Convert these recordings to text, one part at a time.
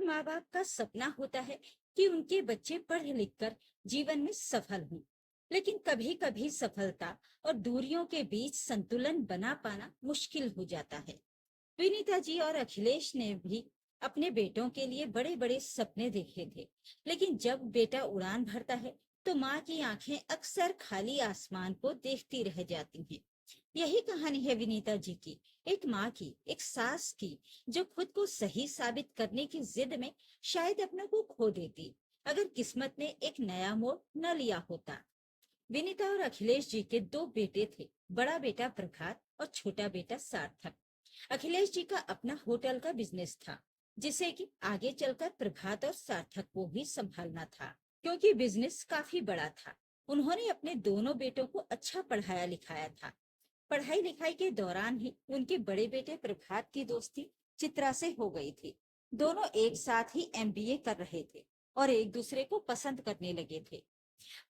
माँ बाप का सपना होता है कि उनके बच्चे पढ़ लिख कर जीवन में सफल हों, लेकिन कभी कभी सफलता और दूरियों के बीच संतुलन बना पाना मुश्किल हो जाता है। विनीता जी और अखिलेश ने भी अपने बेटों के लिए बड़े बड़े सपने देखे थे, लेकिन जब बेटा उड़ान भरता है तो माँ की आंखें अक्सर खाली आसमान को देखती रह जाती हैं। यही कहानी है विनीता जी की, एक माँ की, एक सास की, जो खुद को सही साबित करने की जिद में शायद अपने को खो देती अगर किस्मत ने एक नया मोड़ न लिया होता। विनीता और अखिलेश जी के दो बेटे थे, बड़ा बेटा प्रभात और छोटा बेटा सार्थक। अखिलेश जी का अपना होटल का बिजनेस था, जिसे कि आगे चलकर प्रभात और सार्थक को भी संभालना था। क्योंकि बिजनेस काफी बड़ा था, उन्होंने अपने दोनों बेटों को अच्छा पढ़ाया लिखाया था। पढ़ाई लिखाई के दौरान ही उनके बड़े बेटे प्रभात की दोस्ती चित्रा से हो गई थी। दोनों एक साथ ही एमबीए कर रहे थे और एक दूसरे को पसंद करने लगे थे।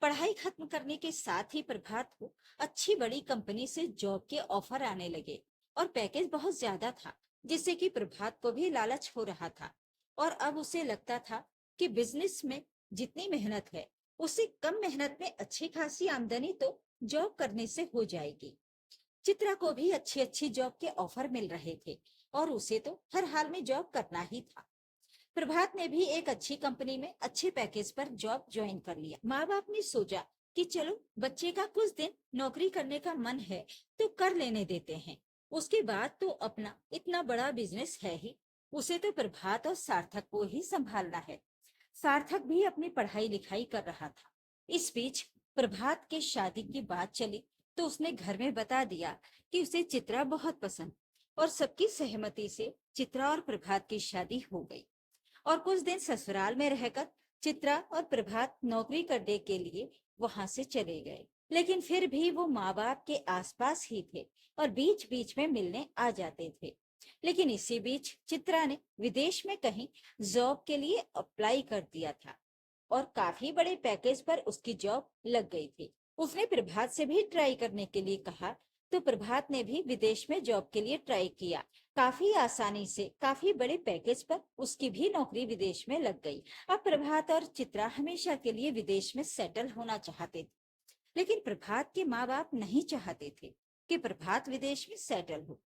पढ़ाई खत्म करने के साथ ही प्रभात को अच्छी बड़ी कंपनी से जॉब के ऑफर आने लगे और पैकेज बहुत ज्यादा था, जिससे कि प्रभात को भी लालच हो रहा था। और अब उसे लगता था कि बिजनेस में जितनी मेहनत है, उससे कम मेहनत में अच्छी खासी आमदनी तो जॉब करने से हो जाएगी। चित्रा को भी अच्छी अच्छी जॉब के ऑफर मिल रहे थे और उसे तो हर हाल में जॉब करना ही था। प्रभात ने भी एक अच्छी कंपनी में अच्छे पैकेज पर जॉब ज्वाइन कर लिया। माँ बाप ने सोचा कि चलो बच्चे का कुछ दिन नौकरी करने का मन है तो कर लेने देते हैं, उसके बाद तो अपना इतना बड़ा बिजनेस है ही, उसे तो प्रभात और सार्थक को ही संभालना है। सार्थक भी अपनी पढ़ाई लिखाई कर रहा था। इस बीच प्रभात के शादी की बात चली तो उसने घर में बता दिया कि उसे चित्रा बहुत पसंद, और सबकी सहमति से चित्रा और प्रभात की शादी हो गई। और कुछ दिन ससुराल में रहकर चित्रा और प्रभात नौकरी करने के लिए वहां से चले गए, लेकिन फिर भी वो माँ बाप के आसपास ही थे और बीच बीच में मिलने आ जाते थे। लेकिन इसी बीच चित्रा ने विदेश में कहीं जॉब के लिए अप्लाई कर दिया था और काफी बड़े पैकेज पर उसकी जॉब लग गई थी। उसने प्रभात से भी ट्राई करने के लिए कहा तो प्रभात ने भी विदेश में जॉब के लिए ट्राई किया। काफी आसानी से काफी बड़े पैकेज पर उसकी भी नौकरी विदेश में लग गई। अब प्रभात और चित्रा हमेशा के लिए विदेश में सेटल होना चाहते थे, लेकिन प्रभात के माँ बाप नहीं चाहते थे कि प्रभात विदेश में सेटल हो।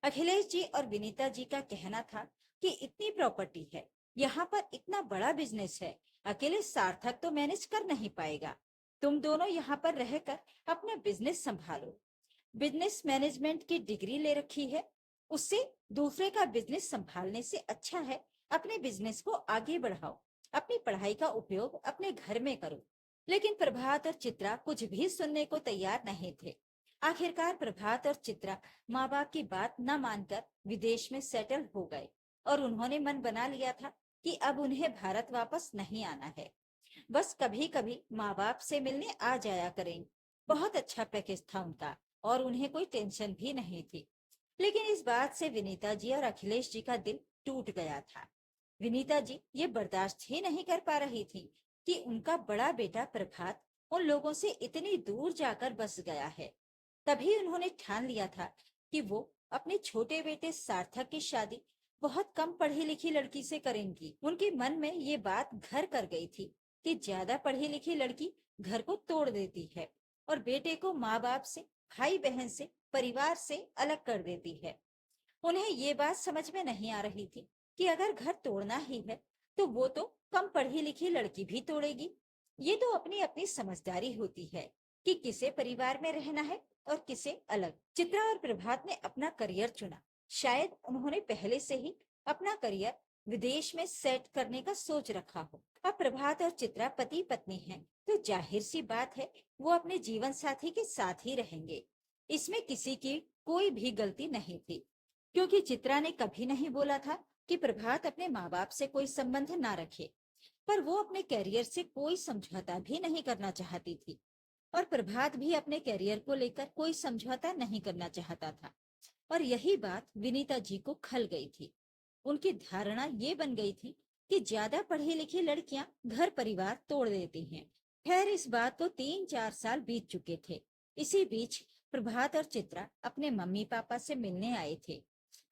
अखिलेश जी और विनीता जी का कहना था कि इतनी प्रॉपर्टी है, यहाँ पर इतना बड़ा बिजनेस है, अकेले सार्थक तो मैनेज कर नहीं पाएगा। तुम दोनों यहाँ पर रहकर अपना बिजनेस संभालो। बिजनेस मैनेजमेंट की डिग्री ले रखी है, उससे दूसरे का बिजनेस संभालने से अच्छा है अपने बिजनेस को आगे बढ़ाओ, अपनी पढ़ाई का उपयोग अपने घर में करो। लेकिन प्रभात और चित्रा कुछ भी सुनने को तैयार नहीं थे। आखिरकार प्रभात और चित्रा माँ बाप की बात न मानकर विदेश में सेटल हो गए और उन्होंने मन बना लिया था कि अब उन्हें भारत वापस नहीं आना है, बस कभी कभी माँ बाप से मिलने आ जाया करेंगे। बहुत अच्छा पैकेज था उनका और उन्हें कोई टेंशन भी नहीं थी। लेकिन इस बात से विनीता जी और अखिलेश जी का दिल टूट गया था। विनीता जी ये बर्दाश्त ही नहीं कर पा रही थी कि उनका बड़ा बेटा प्रभात उन लोगों से इतनी दूर जाकर बस गया है। तभी उन्होंने ठान लिया था कि वो अपने छोटे बेटे सार्थक की शादी बहुत कम पढ़ी लिखी लड़की से करेंगी। उनके मन में ये बात घर कर गई थी कि ज्यादा पढ़ी लिखी लड़की घर को तोड़ देती है और बेटे को माँ बाप से, भाई बहन से, परिवार से अलग कर देती है। उन्हें ये बात समझ में नहीं आ रही थी कि अगर घर तोड़ना ही है तो वो तो कम पढ़ी लिखी लड़की भी तोड़ेगी। ये तो अपनी अपनी समझदारी होती है कि किसे परिवार में रहना है और किसे अलग। चित्रा और प्रभात ने अपना करियर चुना। शायद उन्होंने पहले से ही अपना करियर विदेश में सेट करने का सोच रखा हो। अब प्रभात और चित्रा पति पत्नी हैं, तो जाहिर सी बात है वो अपने जीवन साथी के साथ ही रहेंगे। इसमें किसी की कोई भी गलती नहीं थी, क्योंकि चित्रा ने कभी नहीं बोला था कि प्रभात अपने माँ बाप से कोई संबंध ना रखे, पर वो अपने कैरियर से कोई समझौता भी नहीं करना चाहती थी और प्रभात भी अपने कैरियर को लेकर कोई समझौता नहीं करना चाहता था। और यही बात विनीता जी को खल गई थी। उनकी धारणा ये बन गई थी कि ज्यादा पढ़ी लिखी लड़कियां घर परिवार तोड़ देती हैं। खैर इस बात को 3-4 साल बीत चुके थे। इसी बीच प्रभात और चित्रा अपने मम्मी पापा से मिलने आए थे।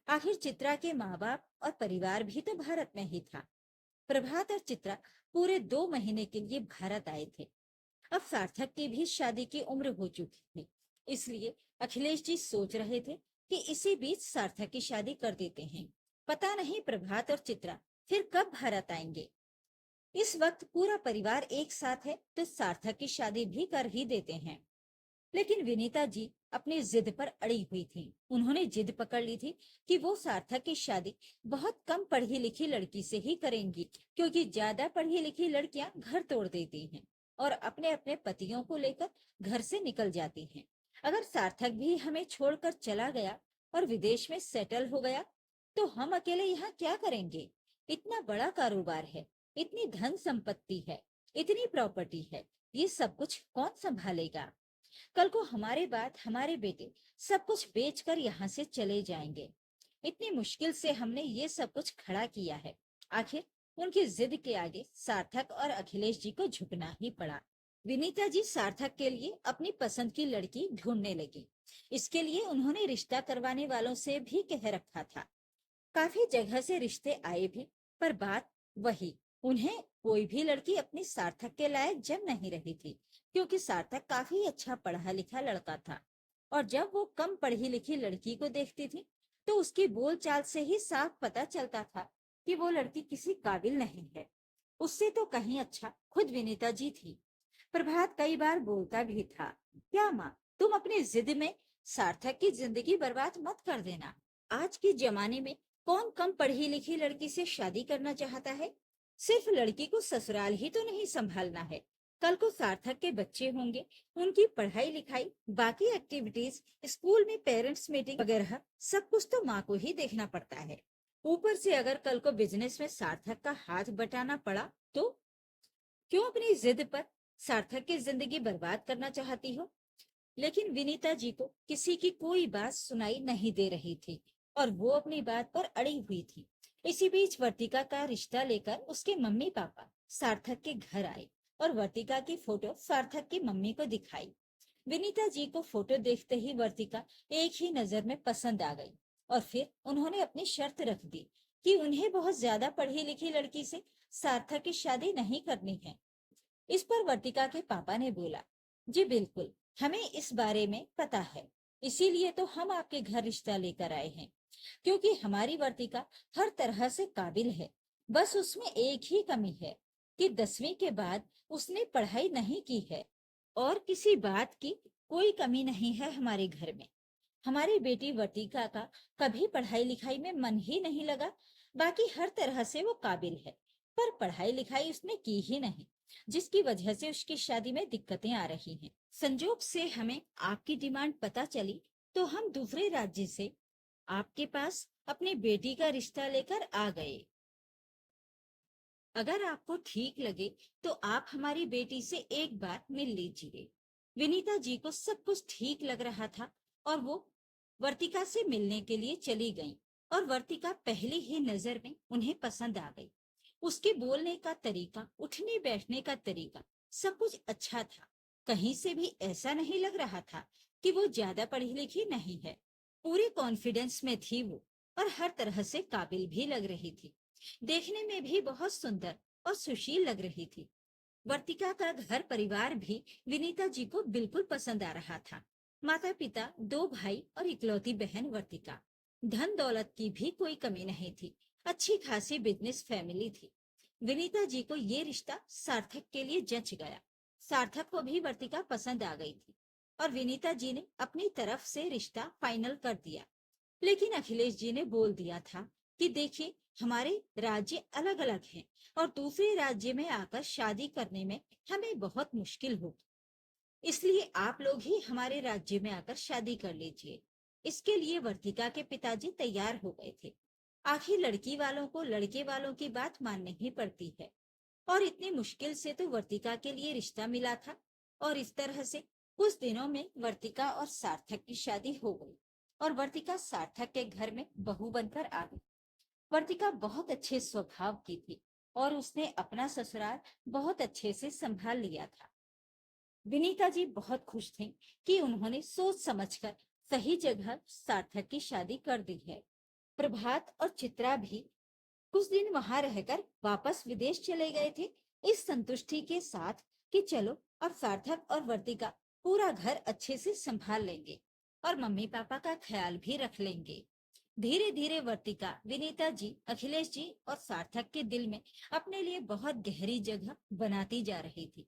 आखिर चित्रा के माँ बाप और परिवार भी तो भारत में ही था। प्रभात और चित्रा पूरे 2 महीने के लिए भारत आए थे। अब सार्थक की भी शादी की उम्र हो चुकी थी, इसलिए अखिलेश जी सोच रहे थे कि इसी बीच सार्थक की शादी कर देते हैं। पता नहीं प्रभात और चित्रा फिर कब भारत आएंगे। इस वक्त पूरा परिवार एक साथ है तो सार्थक की शादी भी कर ही देते हैं। लेकिन विनीता जी अपनी जिद पर अड़ी हुई थी। उन्होंने जिद पकड़ ली थी कि वो सार्थक की शादी बहुत कम पढ़ी लिखी लड़की से ही करेंगी, क्योंकि ज्यादा पढ़ी लिखी लड़कियां घर तोड़ देती हैं और अपने अपने पतियों को लेकर घर से निकल जाती हैं। अगर सार्थक भी हमें छोड़कर चला गया और विदेश में सेटल हो गया तो हम अकेले यहाँ क्या करेंगे? इतना बड़ा कारोबार है, इतनी धन संपत्ति है, इतनी प्रॉपर्टी है, ये सब कुछ कौन संभालेगा? कल को हमारे बाद हमारे बेटे सब कुछ बेचकर यहाँ से चले जाएंगे। इतनी मुश्किल से हमने ये सब कुछ खड़ा किया है। आखिर उनकी जिद के आगे सार्थक और अखिलेश जी को झुकना ही पड़ा। विनीता जी सार्थक के लिए अपनी पसंद की लड़की ढूंढने लगी। इसके लिए उन्होंने रिश्ता करवाने वालों से भी कह रखा था। काफी जगह से रिश्ते आए भी, पर बात वही, उन्हें कोई भी लड़की अपनी सार्थक के लायक जम नहीं रही थी, क्योंकि सार्थक काफी अच्छा पढ़ा लिखा लड़का था और जब वो कम पढ़ी लिखी लड़की को देखती थी तो उसकी बोलचाल से ही साफ पता चलता था कि वो लड़की किसी काबिल नहीं है। उससे तो कहीं अच्छा खुद विनीता जी थी। प्रभात कई बार बोलता भी था, क्या माँ, तुम अपनी जिद में सार्थक की जिंदगी बर्बाद मत कर देना। आज के जमाने में कौन कम पढ़ी लिखी लड़की से शादी करना चाहता है? सिर्फ लड़की को ससुराल ही तो नहीं संभालना है, कल को सार्थक के बच्चे होंगे, उनकी पढ़ाई लिखाई, बाकी एक्टिविटीज, स्कूल में पेरेंट्स मीटिंग वगैरह सब कुछ तो माँ को ही देखना पड़ता है। ऊपर से अगर कल को बिजनेस में सार्थक का हाथ बटाना पड़ा तो क्यों अपनी जिद पर सार्थक की जिंदगी बर्बाद करना चाहती हो? लेकिन विनीता जी को किसी की कोई बात सुनाई नहीं दे रही थी और वो अपनी बात पर अड़ी हुई थी। इसी बीच वर्तिका का रिश्ता लेकर उसके मम्मी पापा सार्थक के घर आए और वर्तिका की फोटो सार्थक की मम्मी को दिखाई। विनीता जी को फोटो देखते ही वर्तिका एक ही नजर में पसंद आ गई और फिर उन्होंने अपनी शर्त रख दी कि उन्हें बहुत ज्यादा पढ़ी लिखी लड़की से सार्थक की शादी नहीं करनी है। इस पर वर्तिका के पापा ने बोला, जी बिल्कुल, हमें इस बारे में पता है, इसीलिए तो हम आपके घर रिश्ता लेकर आए हैं, क्योंकि हमारी वर्तिका हर तरह से काबिल है। बस उसमें एक ही कमी है कि 10वीं के बाद उसने पढ़ाई नहीं की है। और किसी बात की कोई कमी नहीं है हमारे घर में। हमारी बेटी वर्तिका का कभी पढ़ाई लिखाई में मन ही नहीं लगा। बाकी हर तरह से वो काबिल है, पर पढ़ाई लिखाई उसने की ही नहीं, जिसकी वजह से उसकी शादी में दिक्कतें आ रही हैं। संजोग से हमें आपकी डिमांड पता चली तो हम दूसरे राज्य से आपके पास अपनी बेटी का रिश्ता लेकर आ गए। अगर आपको ठीक लगे तो आप हमारी बेटी से एक बार मिल लीजिए। विनीता जी को सब कुछ ठीक लग रहा था और वो वर्तिका से मिलने के लिए चली गईं और वर्तिका पहली ही नजर में उन्हें पसंद आ गई। उसके बोलने का तरीका, उठने बैठने का तरीका, सब कुछ अच्छा था। कहीं से भी ऐसा नहीं लग रहा था कि वो ज्यादा पढ़ी लिखी नहीं है। पूरे कॉन्फिडेंस में थी वो और हर तरह से काबिल भी लग रही थी। देखने में भी बहुत सुंदर और सुशील लग रही थी। वर्तिका का घर परिवार भी विनीता जी को बिल्कुल पसंद आ रहा था। माता पिता, 2 भाई और इकलौती बहन वर्तिका। धन दौलत की भी कोई कमी नहीं थी। अच्छी खासी बिजनेस फैमिली थी। विनीता जी को ये रिश्ता सार्थक के लिए जच गया। सार्थक को भी वर्तिका पसंद आ गई थी और विनीता जी ने अपनी तरफ से रिश्ता फाइनल कर दिया। लेकिन अखिलेश जी ने बोल दिया था कि देखिए, हमारे राज्य अलग अलग हैं और दूसरे राज्य में आकर शादी करने में हमें बहुत मुश्किल होगी, इसलिए आप लोग ही हमारे राज्य में आकर शादी कर लीजिए। इसके लिए वर्तिका के पिताजी तैयार हो गए थे। आखिर लड़की वालों को लड़के वालों की बात माननी ही पड़ती है और इतनी मुश्किल से तो वर्तिका के लिए रिश्ता मिला था और इस तरह से कुछ दिनों में वर्तिका और सार्थक की शादी हो गई और वर्तिका सार्थक के घर में बहू बनकर आ गई। वर्तिका बहुत अच्छे स्वभाव की थी और उसने अपना ससुराल बहुत अच्छे से संभाल लिया था। विनीता जी बहुत खुश थी कि उन्होंने सोच समझकर सही जगह सार्थक की शादी कर दी है। प्रभात और चित्रा भी कुछ दिन वहां रहकर वापस विदेश चले गए थे, इस संतुष्टि के साथ कि चलो अब सार्थक और वर्तिका पूरा घर अच्छे से संभाल लेंगे और मम्मी पापा का ख्याल भी रख लेंगे। धीरे धीरे वर्तिका विनीता जी, अखिलेश जी और सार्थक के दिल में अपने लिए बहुत गहरी जगह बनाती जा रही थी।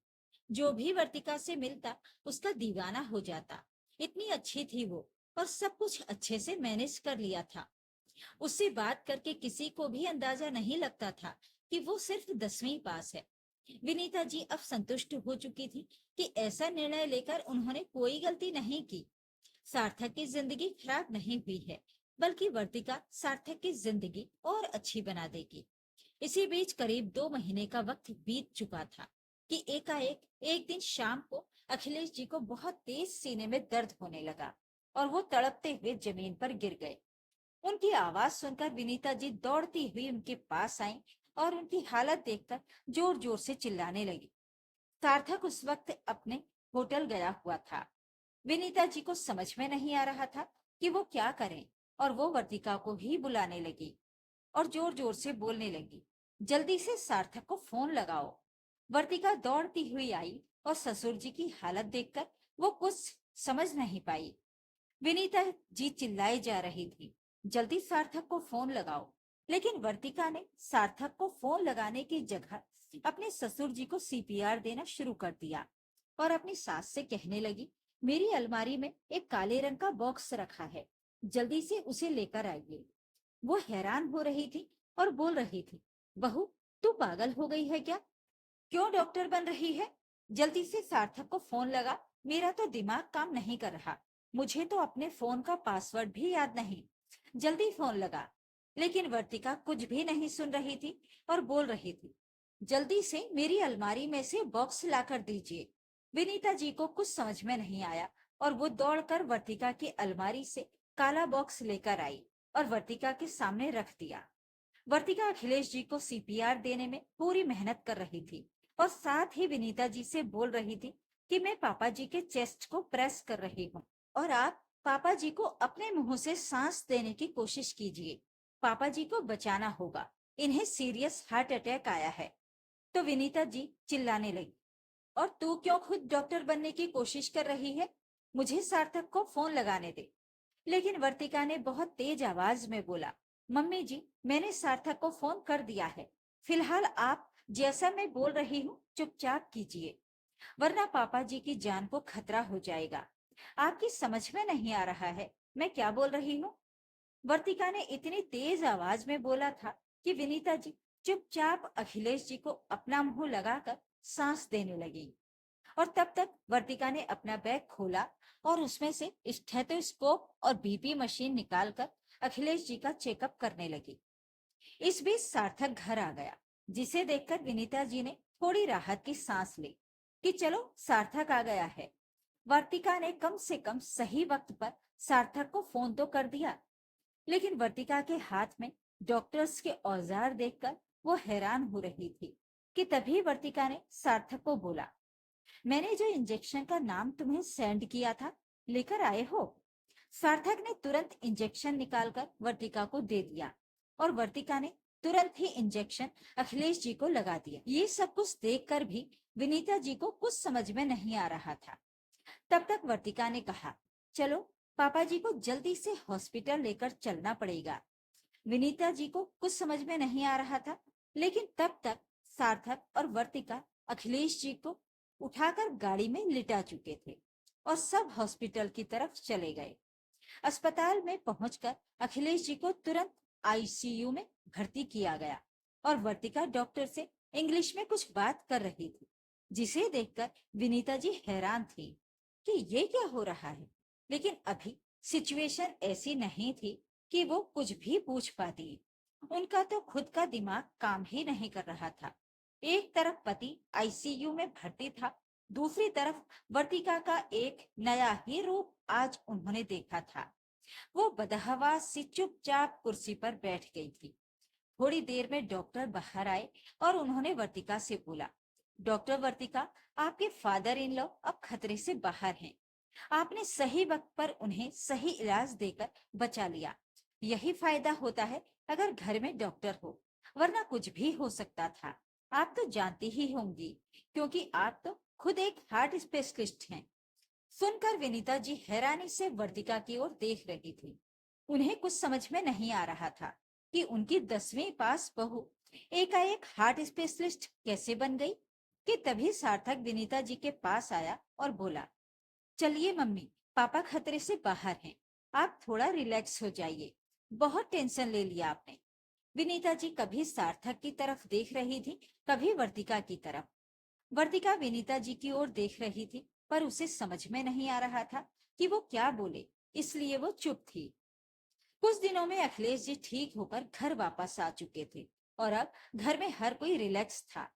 जो भी वर्तिका से मिलता उसका दीवाना हो जाता। इतनी अच्छी थी वो, और सब कुछ अच्छे से मैनेज कर लिया था। उससे बात करके किसी को भी अंदाजा नहीं लगता था कि वो सिर्फ 10वीं पास है। विनीता जी अब संतुष्ट हो चुकी थी कि ऐसा निर्णय लेकर उन्होंने कोई गलती नहीं की। सार्थक की जिंदगी खराब नहीं हुई है, बल्कि वर्तिका सार्थक की जिंदगी और अच्छी बना देगी। इसी बीच करीब 2 महीने का वक्त बीत चुका था कि एकाएक एक दिन शाम को अखिलेश जी को बहुत तेज सीने में दर्द होने लगा और वो तड़पते हुए जमीन पर गिर गए। उनकी आवाज सुनकर विनीता जी दौड़ती हुई उनके पास आई और उनकी हालत देखकर जोर जोर से चिल्लाने लगी। सार्थक उस वक्त अपने होटल गया हुआ था। विनीता जी को समझ में नहीं आ रहा था कि वो क्या करें, और वो वर्तिका को ही बुलाने लगी और जोर जोर से बोलने लगी, जल्दी से सार्थक को फोन लगाओ। वर्तिका दौड़ती हुई आई और ससुर जी की हालत देखकर वो कुछ समझ नहीं पाई। विनीता जी चिल्लाई जा रही थी, जल्दी सार्थक को फोन लगाओ। लेकिन वर्तिका ने सार्थक को फोन लगाने की जगह अपने ससुर जी को सीपीआर देना शुरू कर दिया और अपनी सास से कहने लगी, मेरी अलमारी में एक काले रंग का बॉक्स रखा है, जल्दी से उसे लेकर आइए। वो हैरान हो रही थी और बोल रही थी, बहू तू पागल हो गई है क्या? क्यों डॉक्टर बन रही है? जल्दी से सार्थक को फोन लगा, मेरा तो दिमाग काम नहीं कर रहा। मुझे तो अपने फोन का पासवर्ड भी याद नहीं। जल्दी फोन लगा। लेकिन वर्तिका कुछ भी नहीं सुन रही थी और बोल रही थी, जल्दी से मेरी अलमारी में से बॉक्स लाकर दीजिए। विनीता जी को कुछ समझ में नहीं आया और वो दौड़कर वर्तिका की अलमारी से काला बॉक्स लेकर आई और वर्तिका के सामने रख दिया। वर्तिका अखिलेश जी को सीपीआर देने में पूरी मेहनत कर रही थी और साथ ही विनीता जी से बोल रही थी कि मैं पापा जी के चेस्ट को प्रेस कर रही हूँ और आप पापा जी को अपने मुंह से सांस देने की कोशिश कीजिए। पापा जी को बचाना होगा, इन्हें सीरियस हार्ट अटैक आया है। तो विनीता जी चिल्लाने लगी, और तू क्यों खुद डॉक्टर बनने की कोशिश कर रही है? मुझे सार्थक को फोन लगाने दे। लेकिन वर्तिका ने बहुत तेज आवाज में बोला, मम्मी जी मैंने सार्थक को फोन कर दिया है, फिलहाल आप जैसा मैं बोल रही हूँ चुपचाप कीजिए, वरना पापा जी की जान को खतरा हो जाएगा। आपकी समझ में नहीं आ रहा है मैं क्या बोल रही हूँ? वर्तिका ने इतनी तेज आवाज में बोला था कि विनीता जी चुपचाप अखिलेश जी को अपना मुंह लगाकर सांस देने लगी। और तब तक वर्तिका ने अपना बैग खोला और उसमें से स्टेथोस्कोप और बीपी मशीन निकालकर अखिलेश जी का चेकअप करने लगी। इस बीच सार्थक घर आ गया, जिसे देखकर विनीता जी ने थोड़ी राहत की सांस ली कि चलो सार्थक आ गया है। वर्तिका ने कम से कम सही वक्त पर सार्थक को फोन तो कर दिया। लेकिन वर्तिका के हाथ में डॉक्टर्स के औजार देखकर वो हैरान हो रही थी कि तभी वर्तिका ने सार्थक को बोला, मैंने जो इंजेक्शन का नाम तुम्हें सेंड किया था लेकर आए हो? सार्थक ने तुरंत इंजेक्शन निकालकर वर्तिका को दे दिया और वर्तिका ने तुरंत ही इंजेक्शन अखिलेश जी को लगा दिया। ये सब कुछ देखकर भी विनीता जी को कुछ समझ में नहीं आ रहा था। तब तक वर्तिका ने कहा, चलो पापा जी को जल्दी से हॉस्पिटल लेकर चलना पड़ेगा। विनीता जी को कुछ समझ में नहीं आ रहा था, लेकिन तब तक सार्थक और वर्तिका अखिलेश जी को उठाकर गाड़ी में लिटा चुके थे और सब हॉस्पिटल की तरफ चले गए। अस्पताल में पहुंचकर अखिलेश जी को तुरंत आईसीयू में भर्ती किया गया और वर्तिका डॉक्टर से इंग्लिश में कुछ बात कर रही थी, जिसे देखकर विनीता जी हैरान थी कि ये क्या हो रहा है। लेकिन अभी सिचुएशन ऐसी नहीं थी कि वो कुछ भी पूछ पाती। उनका तो खुद का दिमाग काम ही नहीं कर रहा था। एक तरफ पति आईसीयू में भर्ती था, दूसरी तरफ वर्तिका का एक नया ही रूप आज उन्होंने देखा था। वो बदहवास सी चुपचाप कुर्सी पर बैठ गई थी। थोड़ी देर में डॉक्टर बाहर आए और उन्होंने वर्तिका से बोला, डॉक्टर वर्तिका, आपके फादर इन लॉ अब खतरे से बाहर हैं। आपने सही वक्त पर उन्हें सही इलाज देकर बचा लिया। यही फायदा होता है अगर घर में डॉक्टर हो। वरना कुछ भी हो सकता था। आप तो जानती ही होंगी, क्योंकि आप तो खुद एक हार्ट स्पेशलिस्ट हैं। सुनकर विनीता जी हैरानी से वर्तिका की ओर देख रही थी। उन्हें कुछ समझ में नहीं आ रहा था कि उनकी 10वीं पास बहू एकाएक हार्ट स्पेशलिस्ट कैसे बन गई। कि तभी सार्थक विनीता जी के पास आया और बोला, चलिए मम्मी, पापा खतरे से बाहर हैं, आप थोड़ा रिलैक्स हो जाइए, बहुत टेंशन ले लिया आपने। विनीता जी कभी सार्थक की तरफ देख रही थी, कभी वर्तिका की तरफ। वर्तिका विनीता जी की ओर देख रही थी, पर उसे समझ में नहीं आ रहा था कि वो क्या बोले, इसलिए वो चुप थी। कुछ दिनों में अखिलेश जी ठीक होकर घर वापस आ चुके थे और अब घर में हर कोई रिलैक्स था।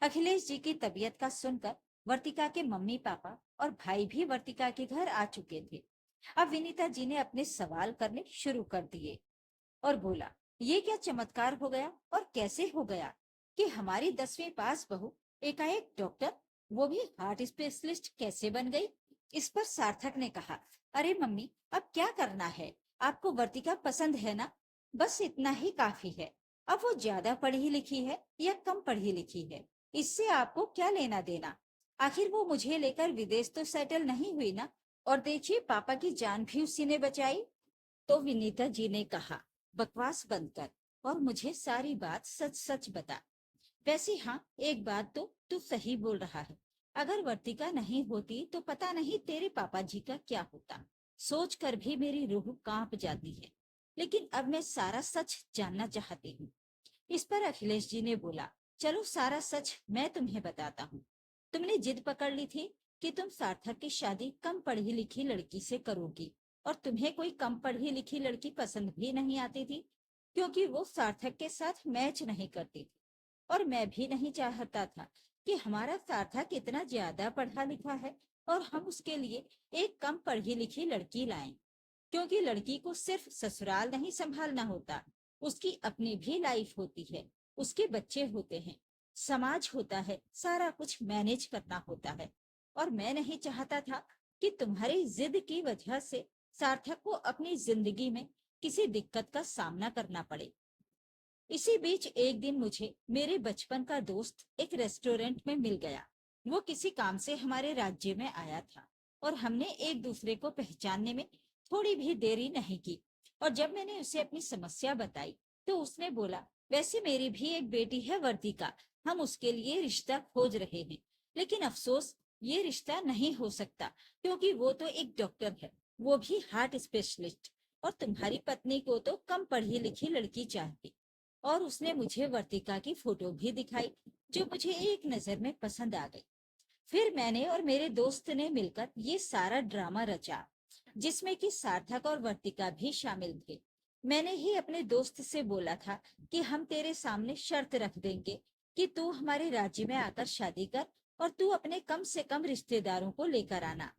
अखिलेश जी की तबीयत का सुनकर वर्तिका के मम्मी पापा और भाई भी वर्तिका के घर आ चुके थे। अब विनीता जी ने अपने सवाल करने शुरू कर दिए और बोला, ये क्या चमत्कार हो गया और कैसे हो गया कि हमारी 10वीं पास बहू एकाएक डॉक्टर, वो भी हार्ट स्पेशलिस्ट कैसे बन गई। इस पर सार्थक ने कहा, अरे मम्मी, अब क्या करना है, आपको वर्तिका पसंद है ना, बस इतना ही काफी है। अब वो ज्यादा पढ़ी लिखी है या कम पढ़ी लिखी है, इससे आपको क्या लेना देना। आखिर वो मुझे लेकर विदेश तो सेटल नहीं हुई ना, और देखिए पापा की जान भी उसी ने बचाई। तो विनीता जी ने कहा, बकवास बंद कर और मुझे सारी बात सच सच बता। वैसे हाँ, एक बात तो तू सही बोल रहा है, अगर वर्तिका नहीं होती तो पता नहीं तेरे पापा जी का क्या होता। सोच कर भी मेरी रूह कांप जाती है, लेकिन अब मैं सारा सच जानना चाहती हूँ। इस पर अखिलेश जी ने बोला, चलो सारा सच मैं तुम्हें बताता हूँ। तुमने जिद पकड़ ली थी कि तुम सार्थक की शादी कम पढ़ी लिखी लड़की से करोगी, और तुम्हें कोई कम पढ़ी लिखी लड़की पसंद भी नहीं आती थी, क्योंकि वो सार्थक के साथ मैच नहीं करती थी। और मैं भी नहीं चाहता था कि हमारा सार्थक इतना ज्यादा पढ़ा लिखा है और हम उसके लिए एक कम पढ़ी लिखी लड़की लाएं, क्योंकि लड़की को सिर्फ ससुराल नहीं संभालना होता, उसकी अपनी भी लाइफ होती है, उसके बच्चे होते हैं, समाज होता है, सारा कुछ मैनेज करना होता है। और मैं नहीं चाहता था कि तुम्हारी जिद की वजह से सार्थक को अपनी जिंदगी में किसी दिक्कत का सामना करना पड़े। इसी बीच एक दिन मुझे मेरे बचपन का दोस्त एक रेस्टोरेंट में मिल गया। वो किसी काम से हमारे राज्य में आया था और हमने एक दूसरे को पहचानने में थोड़ी भी देरी नहीं की। और जब मैंने उसे अपनी समस्या बताई तो उसने बोला, वैसे मेरी भी एक बेटी है वर्तिका, हम उसके लिए रिश्ता खोज रहे हैं, लेकिन अफसोस ये रिश्ता नहीं हो सकता, क्योंकि वो तो एक डॉक्टर है, वो भी हार्ट स्पेशलिस्ट, और तुम्हारी पत्नी को तो कम पढ़ी लिखी लड़की चाहिए। और उसने मुझे वर्तिका की फोटो भी दिखाई, जो मुझे एक नजर में पसंद आ गई। फिर मैंने और मेरे दोस्त ने मिलकर ये सारा ड्रामा रचा, जिसमें कि सार्थक और वर्तिका भी शामिल थे। मैंने ही अपने दोस्त से बोला था कि हम तेरे सामने शर्त रख देंगे कि तू हमारे राज्य में आकर शादी कर, और तू अपने कम से कम रिश्तेदारों को लेकर आना,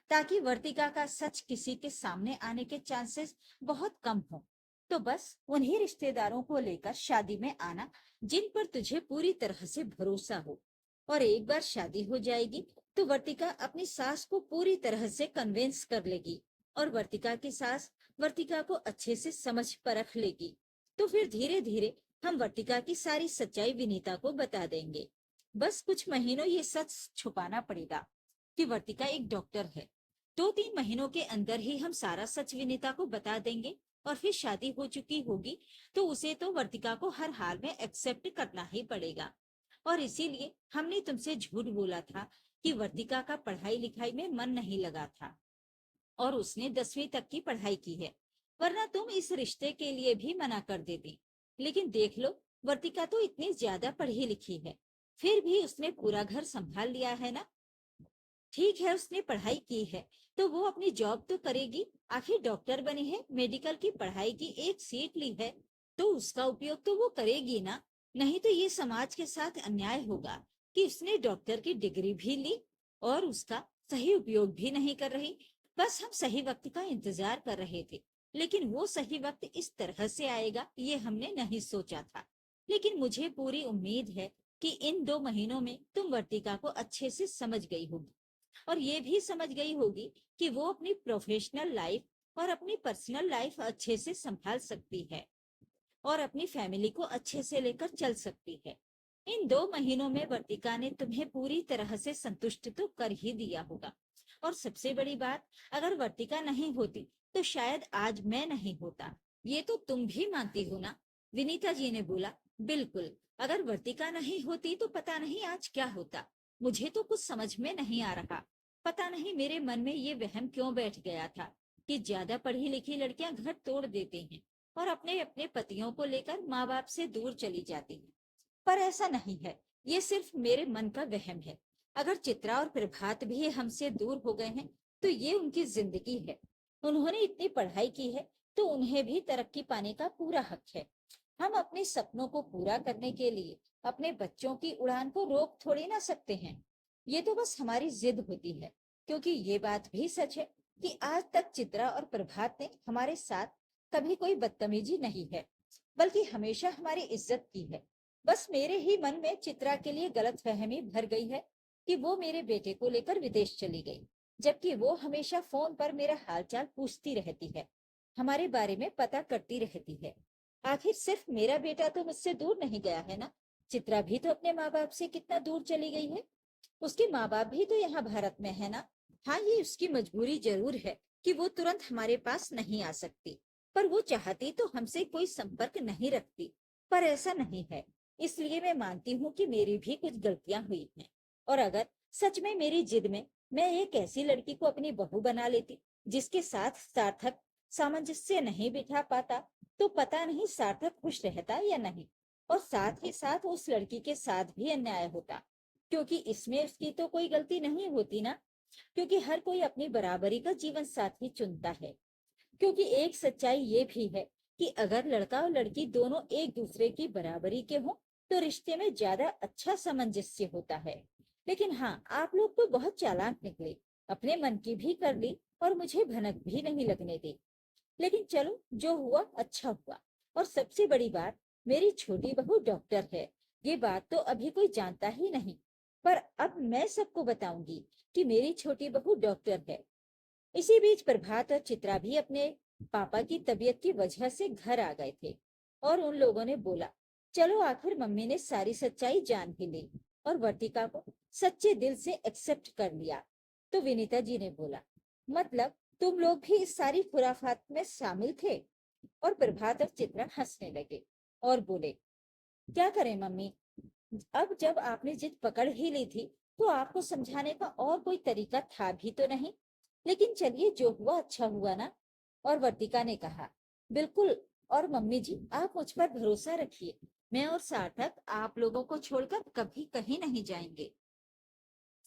ताकि वर्तिका का सच किसी के सामने आने के चांसेस बहुत कम हो। तो बस उन्हीं रिश्तेदारों को लेकर शादी में आना जिन पर तुझे पूरी तरह से भरोसा हो। और एक बार शादी हो जाएगी तो वर्तिका अपनी सास को पूरी तरह से कन्विंस कर लेगी, और वर्तिका की सास वर्तिका को अच्छे से समझ परख लेगी। तो फिर धीरे धीरे हम वर्तिका की सारी सच्चाई विनीता को बता देंगे। बस कुछ महीनों ये सच छुपाना पड़ेगा कि वर्तिका एक डॉक्टर है। 2-3 महीनों के अंदर ही हम सारा सच विनीता को बता देंगे, और फिर शादी हो चुकी होगी तो उसे तो वर्तिका को हर हाल में एक्सेप्ट करना ही पड़ेगा। और इसीलिए हमने तुमसे झूठ बोला था कि वर्तिका का पढ़ाई लिखाई में मन नहीं लगा था और उसने 10वीं तक की पढ़ाई की है, वरना तुम इस रिश्ते के लिए भी मना कर देती। लेकिन देख लो, वर्तिका तो इतनी ज्यादा पढ़ी लिखी है, फिर भी उसने पूरा घर संभाल लिया है ना। ठीक है, उसने पढ़ाई की है तो वो अपनी जॉब तो करेगी, आखिर डॉक्टर बनी है, मेडिकल की पढ़ाई की एक सीट ली है, तो उसका उपयोग तो वो करेगी ना। नहीं तो ये समाज के साथ अन्याय होगा कि उसने डॉक्टर की डिग्री भी ली और उसका सही उपयोग भी नहीं कर रही। बस हम सही वक्त का इंतजार कर रहे थे, लेकिन वो सही वक्त इस तरह से आएगा ये हमने नहीं सोचा था। लेकिन मुझे पूरी उम्मीद है कि इन 2 महीनों में तुम वर्तिका को अच्छे से समझ गई होगी, और ये भी समझ गई होगी कि वो अपनी प्रोफेशनल लाइफ और अपनी पर्सनल लाइफ अच्छे से संभाल सकती है। और अपनी फैमिली को अच्छे से लेकर चल सकती है। इन 2 महीनों में वर्तिका ने तुम्हें पूरी तरह से संतुष्ट तो कर ही दिया होगा। और सबसे बड़ी बात, अगर वर्तिका नहीं होती तो शायद आज मैं नहीं होता। ये तो तुम भी मानती हो ना? विनीता जी ने बोला। बिल्कुल, अगर वर्तिका नहीं होती तो पता नहीं आज क्या होता। मुझे तो कुछ समझ में नहीं आ रहा। पता नहीं मेरे मन में ये वहम क्यों बैठ गया था कि ज्यादा पढ़ी लिखी लड़कियां घर तोड़ देती हैं और अपने अपने पतियों को लेकर माँ बाप से दूर चली जाती हैं। पर ऐसा नहीं है, ये सिर्फ मेरे मन का वहम है। अगर चित्रा और प्रभात भी हमसे दूर हो गए हैं तो ये उनकी जिंदगी है। उन्होंने इतनी पढ़ाई की है तो उन्हें भी तरक्की पाने का पूरा हक है। हम अपने सपनों को पूरा करने के लिए अपने बच्चों की उड़ान को रोक थोड़ी ना सकते हैं। ये तो बस हमारी जिद होती है, क्योंकि ये बात भी सच है कि आज तक चित्रा और प्रभात ने हमारे साथ कभी कोई बदतमीजी नहीं है, बल्कि हमेशा हमारी इज्जत की है। बस मेरे ही मन में चित्रा के लिए गलतफहमी भर गई है कि वो मेरे बेटे को लेकर विदेश चली गई, जबकि वो हमेशा फोन पर मेरा हालचाल पूछती रहती है, हमारे बारे में पता करती रहती है। आखिर सिर्फ मेरा बेटा तो मुझसे दूर नहीं गया है ना? चित्रा भी तो अपने माँ बाप से कितना दूर चली गई है। उसके माँ बाप भी तो यहाँ भारत में है ना? हाँ, ये उसकी मजबूरी जरूर है कि वो तुरंत हमारे पास नहीं आ सकती, पर वो चाहती तो हमसे कोई संपर्क नहीं रखती। पर ऐसा नहीं है, इसलिए मैं मानती हूँ कि मेरी भी कुछ गलतियां हुई हैं। और अगर सच में मेरी जिद में मैं एक ऐसी लड़की को अपनी बहू बना लेती जिसके साथ सार्थक सामंजस्य नहीं बिठा पाता, तो पता नहीं सार्थक खुश रहता या नहीं। और साथ ही साथ उस लड़की के साथ भी अन्याय होता, क्योंकि इसमें उसकी तो कोई गलती नहीं होती ना। क्योंकि हर कोई अपनी बराबरी का जीवन साथी चुनता है। क्योंकि एक सच्चाई ये भी है कि अगर लड़का और लड़की दोनों एक दूसरे की बराबरी के हों तो रिश्ते में ज्यादा अच्छा सामंजस्य होता है। लेकिन हाँ, आप लोग तो बहुत चालाक निकले, अपने मन की भी कर ली और मुझे भनक भी नहीं लगने दी। लेकिन चलो, जो हुआ अच्छा हुआ। और सबसे बड़ी बात, मेरी छोटी बहू डॉक्टर है। ये बात तो अभी कोई जानता ही नहीं, पर अब मैं सबको बताऊंगी कि मेरी छोटी बहू डॉक्टर है। इसी बीच प्रभात और चित्रा भी अपने पापा की तबीयत की वजह से घर आ गए थे और उन लोगों ने बोला, चलो आखिर मम्मी ने सारी सच्चाई जान ही ली और वर्तिका को सच्चे दिल से एक्सेप्ट कर लिया। तो विनीता जी ने बोला, मतलब तुम लोग भी इस सारी खुराफात में शामिल थे? और प्रभात और चित्रा हंसने लगे और बोले, क्या करें मम्मी, अब जब आपने जिद पकड़ ही ली थी तो आपको समझाने का और कोई तरीका था भी तो नहीं। लेकिन चलिए, जो हुआ अच्छा हुआ ना। और वर्तिका ने कहा, बिल्कुल। और मम्मी जी, आप मुझ पर भरोसा रखिए, मैं और सार्थक आप लोगों को छोड़कर कभी कहीं नहीं जाएंगे।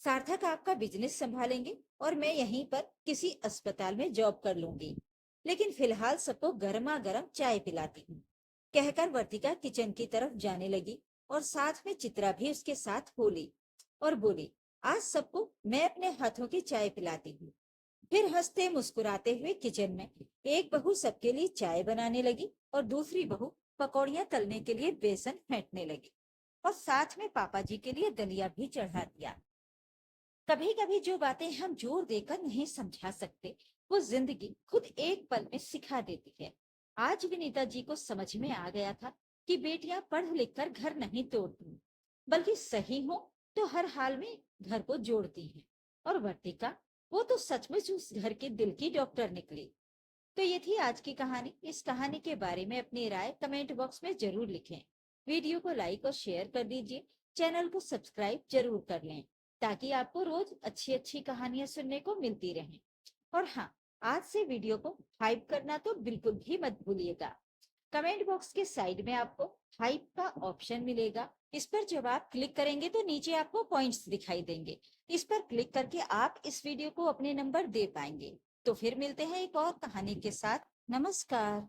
सार्थक आपका बिजनेस संभालेंगे और मैं यहीं पर किसी अस्पताल में जॉब कर लूंगी। लेकिन फिलहाल सबको गर्मा गर्म चाय पिलाती हूँ। कहकर वर्तिका किचन की तरफ जाने लगी और साथ में चित्रा भी उसके साथ हो ली और बोली, आज सबको मैं अपने हाथों की चाय पिलाती हूँ। फिर हंसते मुस्कुराते हुए किचन में एक बहू सबके लिए चाय बनाने लगी और दूसरी बहू पकौड़ियां तलने के लिए बेसन फेंटने लगी और साथ में पापा जी के लिए दलिया भी चढ़ा दिया। कभी कभी जो बातें हम जोर देकर नहीं समझा सकते, वो जिंदगी खुद एक पल में सिखा देती है। आज विनीता जी को समझ में आ गया था कि बेटियां पढ़ लिख कर घर नहीं तोड़ती, बल्कि सही हो तो हर हाल में घर को जोड़ती हैं। और वर्तिका, वो तो सचमुच उस घर के दिल की डॉक्टर निकली। तो ये थी आज की कहानी। इस कहानी के बारे में अपनी राय कमेंट बॉक्स में जरूर लिखें। वीडियो को लाइक और शेयर कर दीजिए। चैनल को सब्सक्राइब जरूर कर लें, ताकि आपको रोज अच्छी अच्छी कहानियां सुनने को मिलती रहें। और हाँ, आज से वीडियो को हाइप करना तो बिल्कुल भी मत भूलिएगा। कमेंट बॉक्स के साइड में आपको हाइप का ऑप्शन मिलेगा। इस पर जब आप क्लिक करेंगे तो नीचे आपको पॉइंट्स दिखाई देंगे। इस पर क्लिक करके आप इस वीडियो को अपने नंबर दे पाएंगे। तो फिर मिलते हैं एक और कहानी के साथ। नमस्कार।